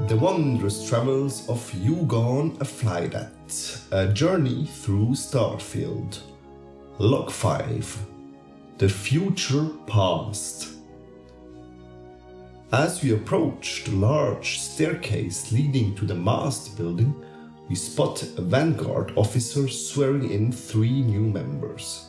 The Wondrous Travels of Jugon Aflydat, a journey through Starfield. Log 5. The Future Past. As we approach the large staircase leading to the mast building, we spot a Vanguard officer swearing in 3 new members.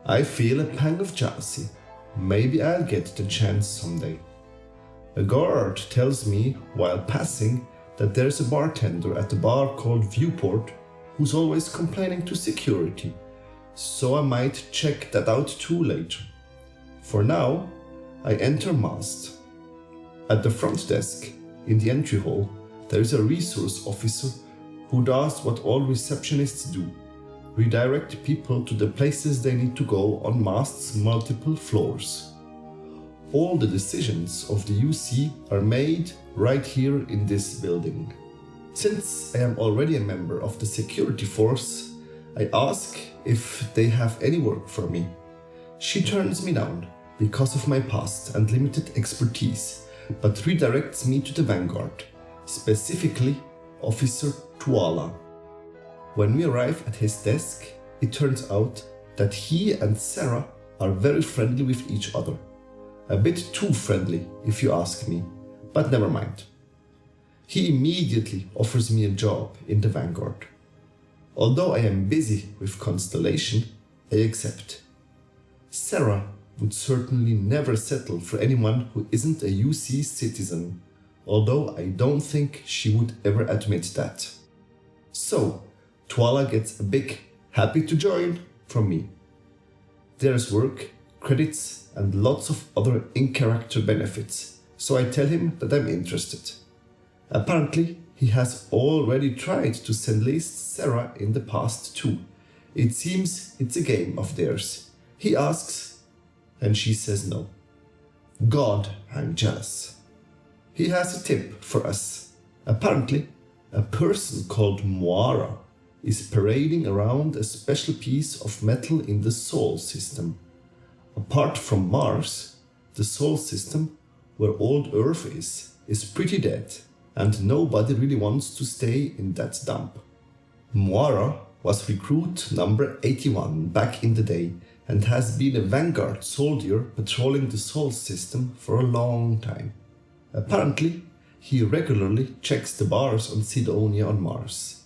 I feel a pang of jealousy. Maybe I'll get the chance someday. A guard tells me while passing that there's a bartender at the bar called Viewport who's always complaining to security, so I might check that out too later. For now, I enter mast. At the front desk, in the entry hall, there is a resource officer who does what all receptionists do: redirect people to the places they need to go on mast's multiple floors. All the decisions of the UC are made right here in this building. Since I am already a member of the security force, I ask if they have any work for me. She turns me down because of my past and limited expertise, but redirects me to the Vanguard, specifically Officer Tuala. When we arrive at his desk, it turns out that he and Sarah are very friendly with each other. A bit too friendly, if you ask me, but never mind. He immediately offers me a job in the Vanguard. Although I am busy with Constellation, I accept. Sarah would certainly never settle for anyone who isn't a UC citizen, although I don't think she would ever admit that. So, Tuala gets a big "happy to join" from me. There's work, credits, and lots of other in-character benefits, so I tell him that I'm interested. Apparently, he has already tried to send-list Sarah in the past too. It seems it's a game of theirs. He asks, and she says no. God, I'm jealous. He has a tip for us. Apparently, a person called Moira is parading around a special piece of metal in the Sol system. Apart from Mars, the Sol system, where old Earth is pretty dead, and nobody really wants to stay in that dump. Moira was recruit number 81 back in the day and has been a Vanguard soldier patrolling the Sol system for a long time. Apparently, he regularly checks the bars on Sidonia on Mars.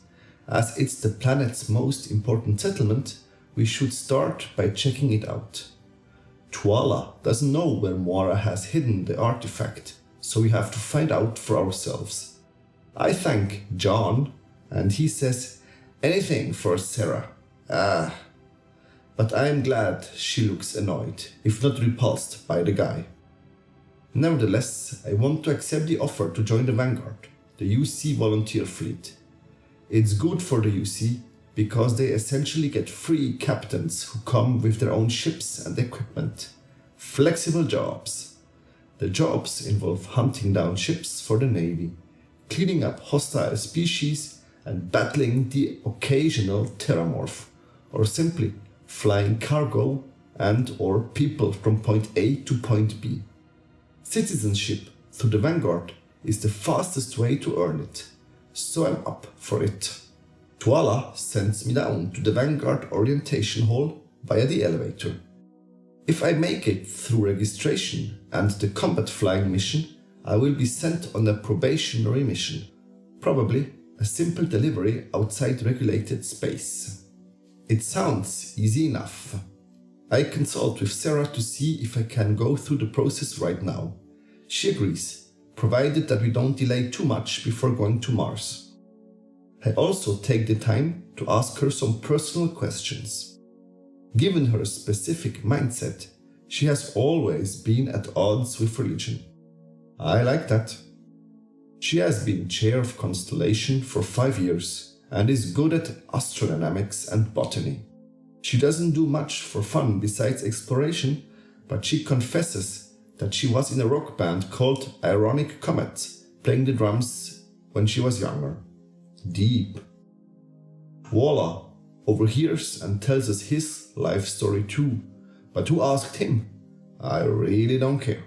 As it's the planet's most important settlement, we should start by checking it out. Tuala doesn't know where Moira has hidden the artifact, so we have to find out for ourselves. I thank John, and he says, "Anything for Sarah." But I am glad she looks annoyed, if not repulsed by the guy. Nevertheless, I want to accept the offer to join the Vanguard, the UC volunteer fleet. It's good for the UC because they essentially get free captains who come with their own ships and equipment. Flexible jobs. The jobs involve hunting down ships for the Navy, cleaning up hostile species, and battling the occasional terramorph, or simply flying cargo and/or people from point A to point B. Citizenship through the Vanguard is the fastest way to earn it, so I'm up for it. Tuala sends me down to the Vanguard orientation hall via the elevator. If I make it through registration and the combat flying mission, I will be sent on a probationary mission, probably a simple delivery outside regulated space. It sounds easy enough. I consult with Sarah to see if I can go through the process right now. She agrees, provided that we don't delay too much before going to Mars. I also take the time to ask her some personal questions. Given her specific mindset, she has always been at odds with religion. I like that. She has been chair of Constellation for 5 years and is good at astrodynamics and botany. She doesn't do much for fun besides exploration, but she confesses that she was in a rock band called Ironic Comet, playing the drums when she was younger. Deep. Tuala overhears and tells us his life story too, but who asked him? I really don't care.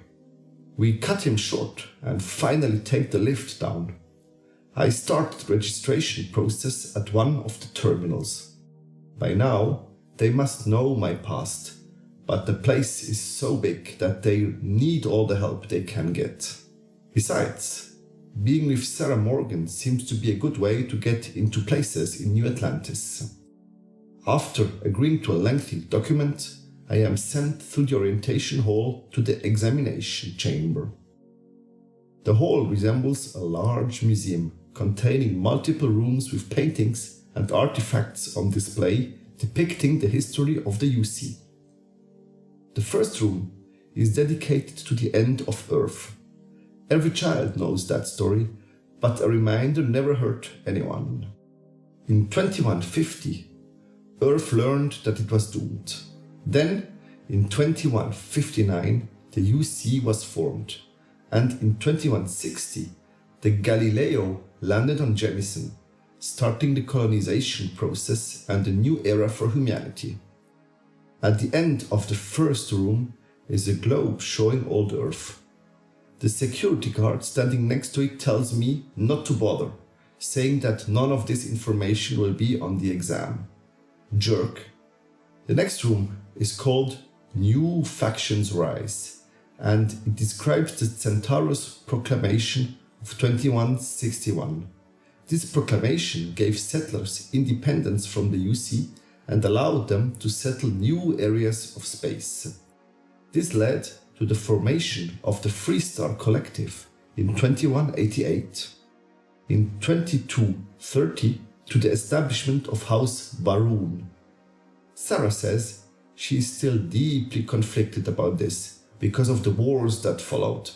We cut him short and finally take the lift down. I start the registration process at one of the terminals. By now, they must know my past, but the place is so big that they need all the help they can get. Besides, being with Sarah Morgan seems to be a good way to get into places in New Atlantis. After agreeing to a lengthy document, I am sent through the orientation hall to the examination chamber. The hall resembles a large museum containing multiple rooms with paintings and artifacts on display depicting the history of the UC. The first room is dedicated to the end of Earth. Every child knows that story, but a reminder never hurt anyone. In 2150, Earth learned that it was doomed. Then, in 2159, the UC was formed, and in 2160, the Galileo landed on Jemison, starting the colonization process and a new era for humanity. At the end of the first room is a globe showing old Earth. The security guard standing next to it tells me not to bother, saying that none of this information will be on the exam. Jerk. The next room is called New Factions Rise, and it describes the Centaurus Proclamation of 2161. This proclamation gave settlers independence from the UC and allowed them to settle new areas of space. This led to the formation of the Freestar Collective in 2188. In 2230, to the establishment of House Baroon. Sarah says she is still deeply conflicted about this because of the wars that followed.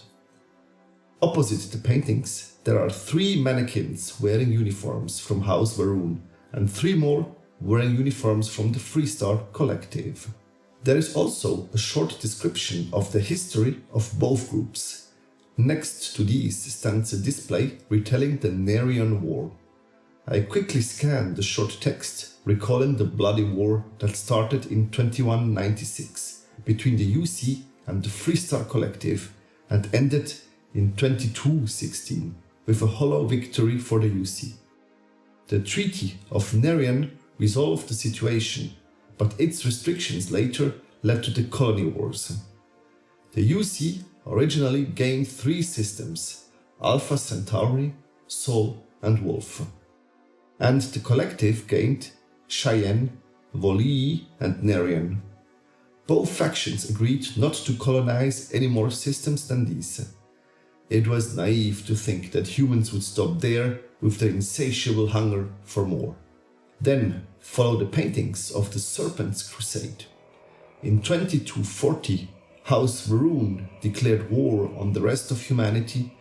Opposite the paintings, there are 3 mannequins wearing uniforms from House Baroon and 3 more wearing uniforms from the Freestar Collective. There is also a short description of the history of both groups. Next to these stands a display retelling the Nerian War. I quickly scanned the short text, recalling the bloody war that started in 2196 between the UC and the Freestar Collective and ended in 2216 with a hollow victory for the UC. The Treaty of Nerian resolved the situation, but its restrictions later led to the colony wars. The UC originally gained 3 systems: Alpha Centauri, Sol, and Wolf. And the collective gained Cheyenne, Volii, and Nerian. Both factions agreed not to colonize any more systems than these. It was naive to think that humans would stop there with their insatiable hunger for more. Then follow the paintings of the Serpent's Crusade. In 2240, House Baroon declared war on the rest of humanity,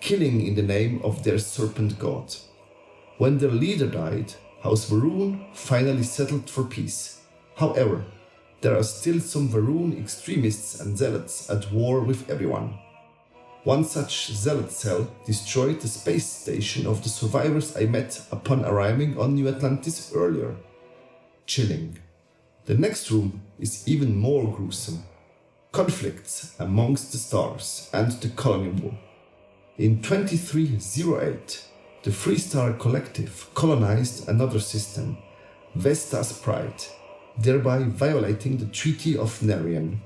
killing in the name of their serpent god. When their leader died, House Baroon finally settled for peace. However, there are still some Baroon extremists and zealots at war with everyone. One such zealot cell destroyed the space station of the survivors I met upon arriving on New Atlantis earlier. Chilling. The next room is even more gruesome. Conflicts amongst the stars and the colony war. In 2308, the Freestar Collective colonized another system, Vesta's Pride, thereby violating the Treaty of Nerian.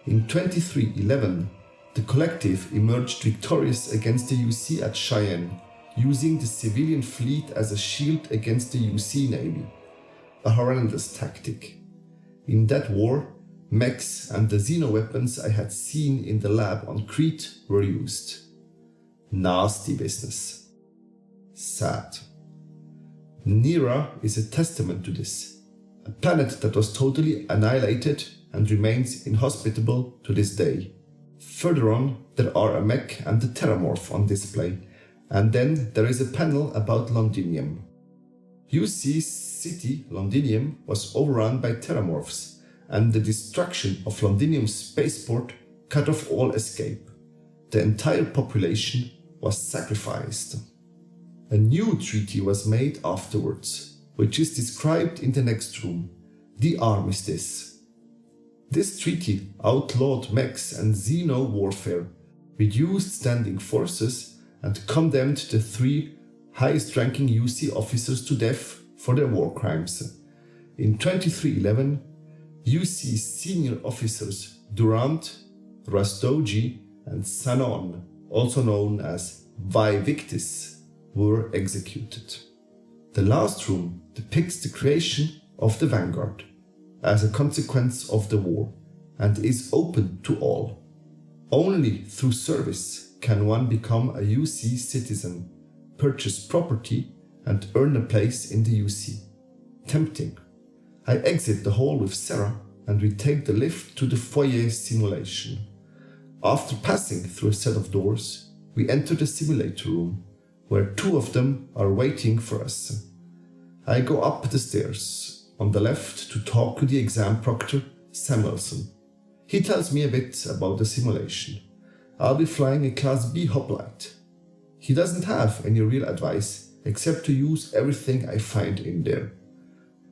In 2311, the Collective emerged victorious against the UC at Cheyenne, using the civilian fleet as a shield against the UC Navy, a horrendous tactic. In that war, mechs and the xeno-weapons I had seen in the lab on Crete were used. Nasty business. Sad. Nera is a testament to this, a planet that was totally annihilated and remains inhospitable to this day. Further on, there are a mech and a terramorph on display, and then there is a panel about Londinium. UC's city, Londinium, was overrun by terramorphs, and the destruction of Londinium's spaceport cut off all escape. The entire population was sacrificed. A new treaty was made afterwards, which is described in the next room, the Armistice. This treaty outlawed mechs and xeno warfare, reduced standing forces, and condemned the 3 highest-ranking UC officers to death for their war crimes. In 2311, UC senior officers Durant, Rastogi, and Sanon, also known as Victis, were executed. The last room depicts the creation of the Vanguard as a consequence of the war and is open to all. Only through service can one become a UC citizen, purchase property, and earn a place in the UC. Tempting. I exit the hall with Sarah and we take the lift to the foyer simulation. After passing through a set of doors, we enter the simulator room, where 2 of them are waiting for us. I go up the stairs on the left to talk to the exam proctor, Samuelson. He tells me a bit about the simulation. I'll be flying a Class B hoplite. He doesn't have any real advice except to use everything I find in there.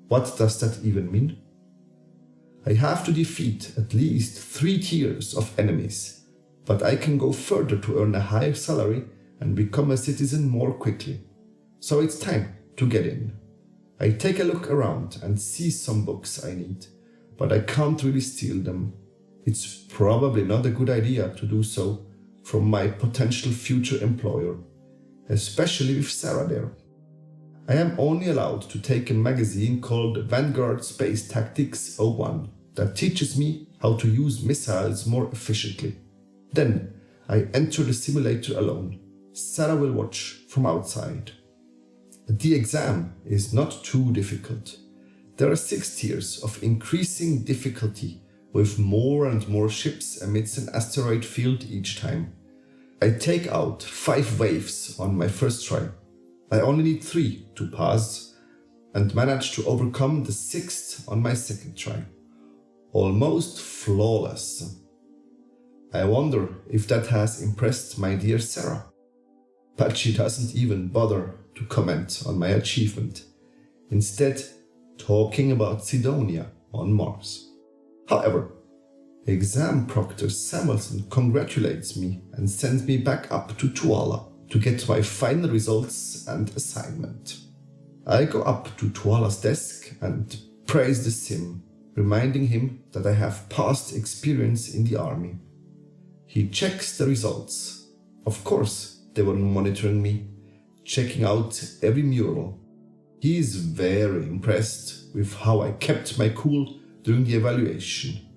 What does that even mean? I have to defeat at least 3 tiers of enemies, but I can go further to earn a higher salary and become a citizen more quickly. So it's time to get in. I take a look around and see some books I need, but I can't really steal them. It's probably not a good idea to do so from my potential future employer, especially with Sarah there. I am only allowed to take a magazine called Vanguard Space Tactics 01 that teaches me how to use missiles more efficiently. Then I enter the simulator alone. Sarah will watch from outside. The exam is not too difficult. There are 6 tiers of increasing difficulty with more and more ships amidst an asteroid field each time. I take out 5 waves on my first try. I only need 3 to pass and manage to overcome the 6th on my second try. Almost flawless. I wonder if that has impressed my dear Sarah. But she doesn't even bother to comment on my achievement, instead talking about Sidonia on Mars. However, exam proctor Samuelson congratulates me and sends me back up to Tuala to get my final results and assignment. I go up to Tuala's desk and praise the sim, reminding him that I have past experience in the army. He checks the results. Of course, they were monitoring me, checking out every mural. He is very impressed with how I kept my cool during the evaluation.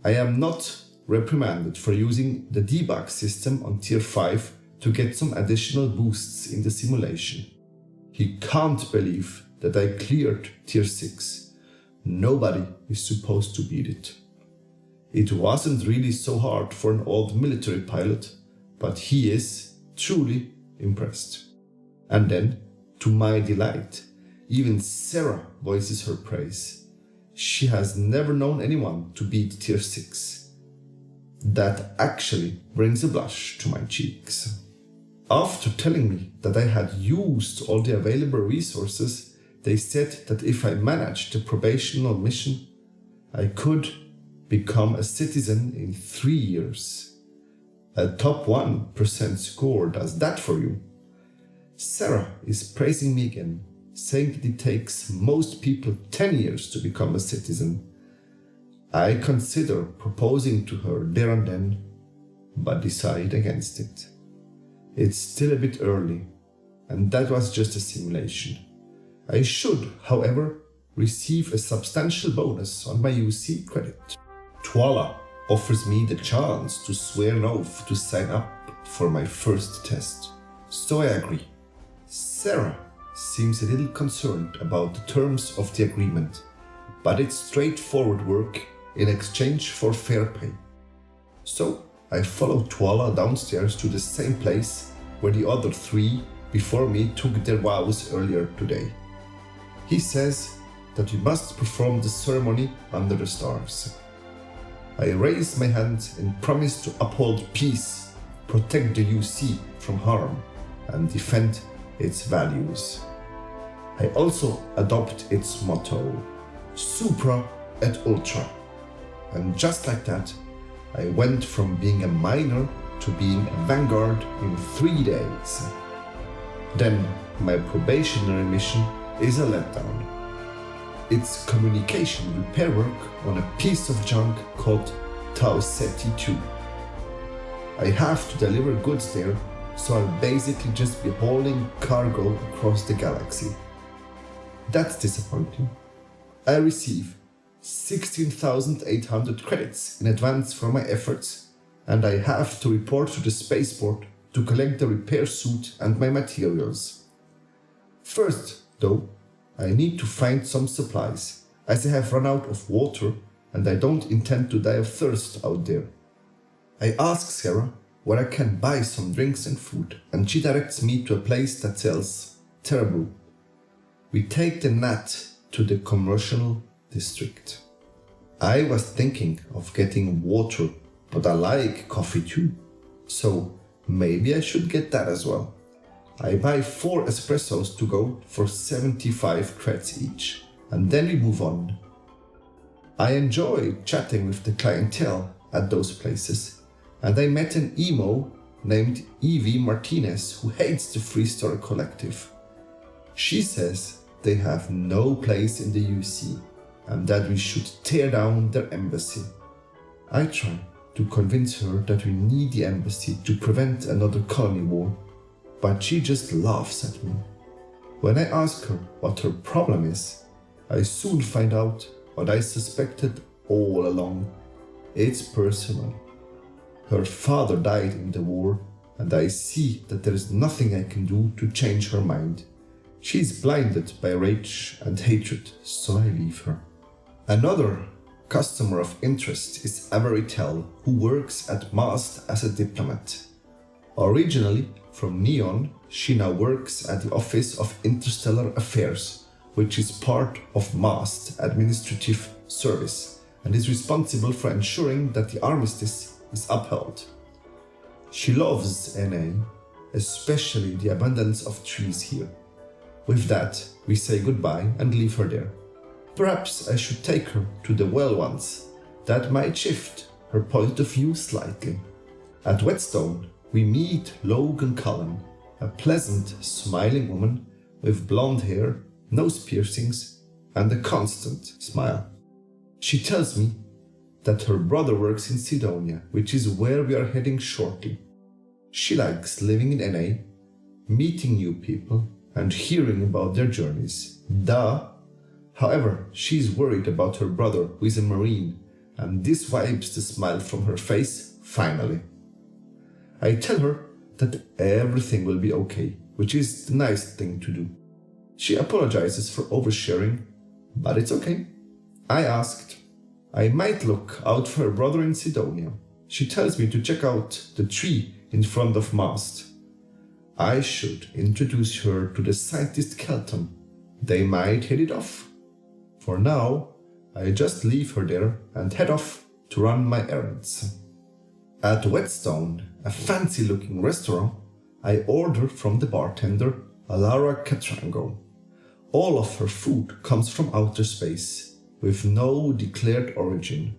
I am not reprimanded for using the debug system on Tier 5 to get some additional boosts in the simulation. He can't believe that I cleared Tier 6. Nobody is supposed to beat it. It wasn't really so hard for an old military pilot, but he is truly impressed. And then, to my delight, even Sarah voices her praise. She has never known anyone to beat Tier 6. That actually brings a blush to my cheeks. After telling me that I had used all the available resources, they said that if I managed the probational mission, I could become a citizen in 3 years. A top 1% score does that for you. Sarah is praising me again, saying that it takes most people 10 years to become a citizen. I consider proposing to her there and then, but decide against it. It's still a bit early, and that was just a simulation. I should, however, receive a substantial bonus on my UC credit. Tuala offers me the chance to swear an oath to sign up for my first test, so I agree. Sarah seems a little concerned about the terms of the agreement, but it's straightforward work in exchange for fair pay. So I follow Tuala downstairs to the same place where the other 3 before me took their vows earlier today. He says that we must perform the ceremony under the stars. I raise my hand and promise to uphold peace, protect the UC from harm, and defend its values. I also adopt its motto, Supra et Ultra. And just like that, I went from being a miner to being a Vanguard in 3 days. Then my probationary mission is a letdown. It's communication repair work on a piece of junk called Tau Ceti 2. I have to deliver goods there, so I'll basically just be hauling cargo across the galaxy. That's disappointing. I receive 16,800 credits in advance for my efforts, and I have to report to the spaceport to collect the repair suit and my materials. First, though, I need to find some supplies, as I have run out of water and I don't intend to die of thirst out there. I ask Sarah where I can buy some drinks and food, and she directs me to a place that sells Terrible. We take the Nat to the commercial district. I was thinking of getting water, but I like coffee too, so maybe I should get that as well. I buy 4 espressos to go for 75 creds each, and then we move on. I enjoy chatting with the clientele at those places, and I met an emo named Evie Martinez who hates the Freestar Collective. She says they have no place in the UC and that we should tear down their embassy. I try to convince her that we need the embassy to prevent another colony war, but she just laughs at me. When I ask her what her problem is, I soon find out what I suspected all along. It's personal. Her father died in the war, and I see that there is nothing I can do to change her mind. She is blinded by rage and hatred, so I leave her. Another customer of interest is Avery Tell, who works at MAST as a diplomat. Originally from Neon, she now works at the Office of Interstellar Affairs, which is part of MAST Administrative Service, and is responsible for ensuring that the armistice is upheld. She loves NA, especially the abundance of trees here. With that, we say goodbye and leave her there. Perhaps I should take her to the well once. That might shift her point of view slightly. At Whetstone, we meet Logan Cullen, a pleasant, smiling woman with blonde hair, nose piercings, and a constant smile. She tells me that her brother works in Sidonia, which is where we are heading shortly. She likes living in NA, meeting new people, and hearing about their journeys. However, she's worried about her brother, who is a Marine, and this wipes the smile from her face, finally. I tell her that everything will be okay, which is the nice thing to do. She apologizes for oversharing, but it's okay. I asked. I might look out for her brother in Sidonia. She tells me to check out the tree in front of MAST. I should introduce her to the scientist Kelton. They might hit it off. For now, I just leave her there and head off to run my errands. At Whetstone, a fancy-looking restaurant, I order from the bartender Alara Catrango. All of her food comes from outer space, with no declared origin.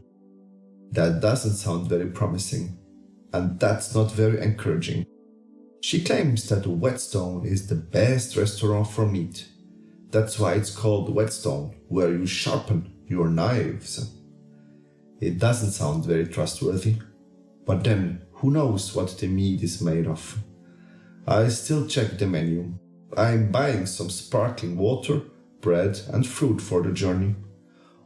That doesn't sound very promising, and that's not very encouraging. She claims that Whetstone is the best restaurant for meat. That's why it's called Whetstone, where you sharpen your knives. It doesn't sound very trustworthy, but then who knows what the meat is made of. I still check the menu. I'm buying some sparkling water, bread and fruit for the journey.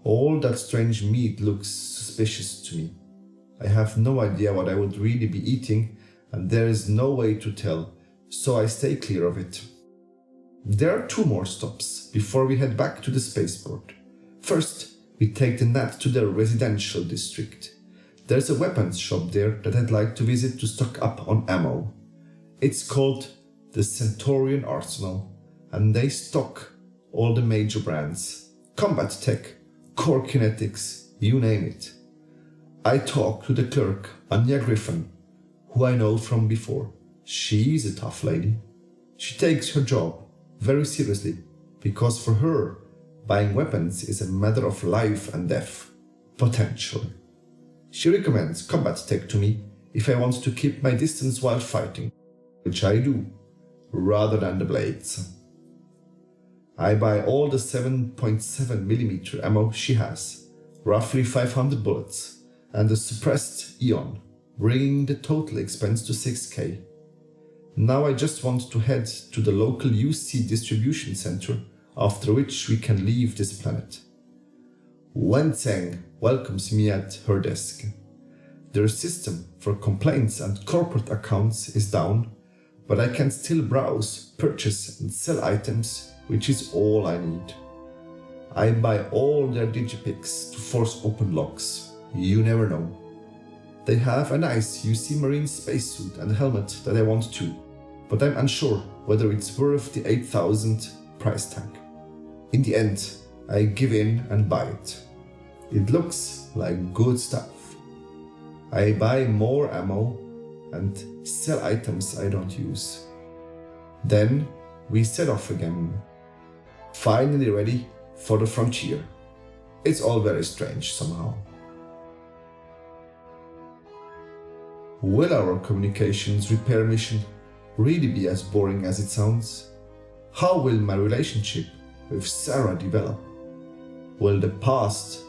All that strange meat looks suspicious to me. I have no idea what I would really be eating, and there is no way to tell, so I stay clear of it. There are 2 more stops before we head back to the spaceport. First, we take the Nat to the residential district. There's a weapons shop there that I'd like to visit to stock up on ammo. It's called the Centaurian Arsenal, and they stock all the major brands. Combat tech, core kinetics, you name it. I talk to the clerk, Anya Griffin, who I know from before. She's a tough lady. She takes her job very seriously, because for her, buying weapons is a matter of life and death, potentially. She recommends combat tech to me if I want to keep my distance while fighting, which I do, rather than the blades. I buy all the 7.7mm ammo she has, roughly 500 bullets, and a suppressed Eon, bringing the total expense to 6k. Now I just want to head to the local UC distribution center, after which we can leave this planet. Wen Tseng welcomes me at her desk. Their system for complaints and corporate accounts is down, but I can still browse, purchase and sell items, which is all I need. I buy all their digipicks to force open locks. You never know. They have a nice UC Marine spacesuit and helmet that I want too, but I'm unsure whether it's worth the 8,000 price tag. In the end, I give in and buy it. It looks like good stuff. I buy more ammo and sell items I don't use. Then we set off again, finally ready for the frontier. It's all very strange somehow. Will our communications repair mission really be as boring as it sounds? How will my relationship with Sarah develop? Will the past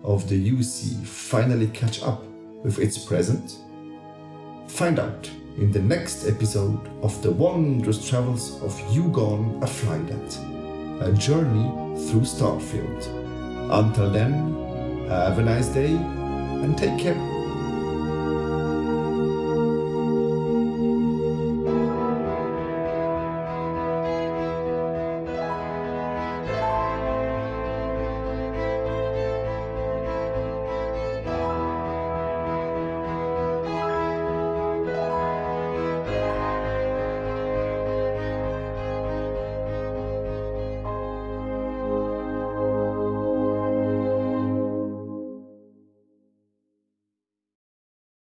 of the UC finally catch up with its present? Find out in the next episode of the wondrous travels of Jugon Aflydat, a journey through Starfield. Until then, have a nice day and take care.